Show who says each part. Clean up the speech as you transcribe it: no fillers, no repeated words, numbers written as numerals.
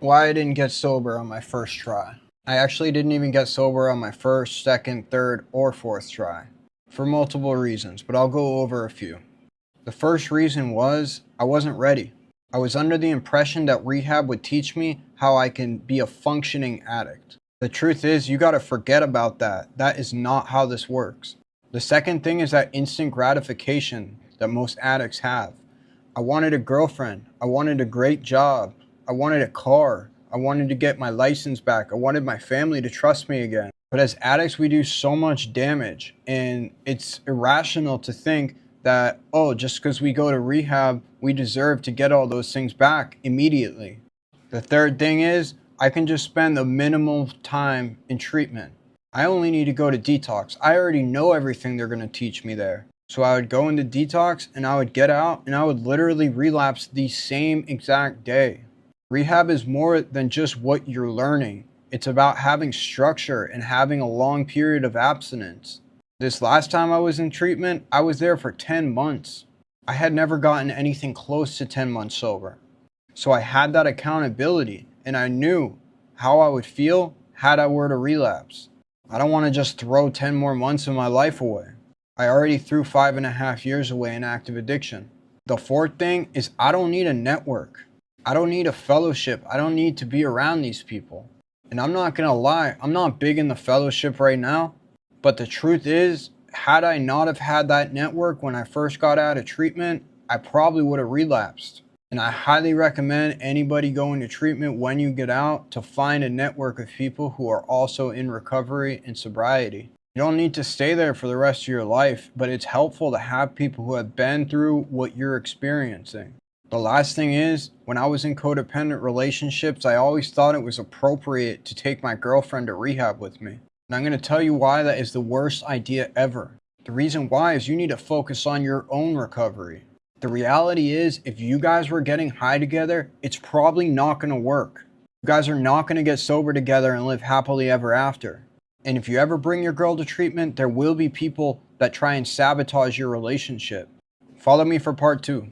Speaker 1: Why I didn't get sober on my first try. I actually didn't even get sober on my first, second, third, or fourth try. For multiple reasons, but I'll go over a few. The first reason was I wasn't ready. I was under the impression that rehab would teach me how I can be a functioning addict. The truth is, you gotta forget about that. That is not how this works. The second thing is that instant gratification that most addicts have. I wanted a girlfriend. I wanted a great job. I wanted a car. I wanted to get my license back. I wanted my family to trust me again. But as addicts, we do so much damage, and it's irrational to think that, oh, just because we go to rehab, we deserve to get all those things back immediately. The third thing is, I can just spend the minimal time in treatment. I only need to go to detox. I already know everything they're going to teach me there. So I would go into detox and I would get out and I would literally relapse the same exact day. Rehab is more than just what you're learning. It's about having structure and having a long period of abstinence. This last time I was in treatment, I was there for 10 months. I had never gotten anything close to 10 months sober. So I had that accountability and I knew how I would feel had I were to relapse. I don't want to just throw 10 more months of my life away. I already threw 5.5 years away in active addiction. The fourth thing is I don't need a network. I don't need a fellowship. I don't need to be around these people. And I'm not gonna lie, I'm not big in the fellowship right now, but the truth is, had I not have had that network when I first got out of treatment, I probably would have relapsed. And I highly recommend anybody going to treatment when you get out to find a network of people who are also in recovery and sobriety. You don't need to stay there for the rest of your life, but it's helpful to have people who have been through what you're experiencing. The last thing is, when I was in codependent relationships, I always thought it was appropriate to take my girlfriend to rehab with me. And I'm going to tell you why that is the worst idea ever. The reason why is you need to focus on your own recovery. The reality is, if you guys were getting high together, it's probably not going to work. You guys are not going to get sober together and live happily ever after. And if you ever bring your girl to treatment, there will be people that try and sabotage your relationship. Follow me for part 2.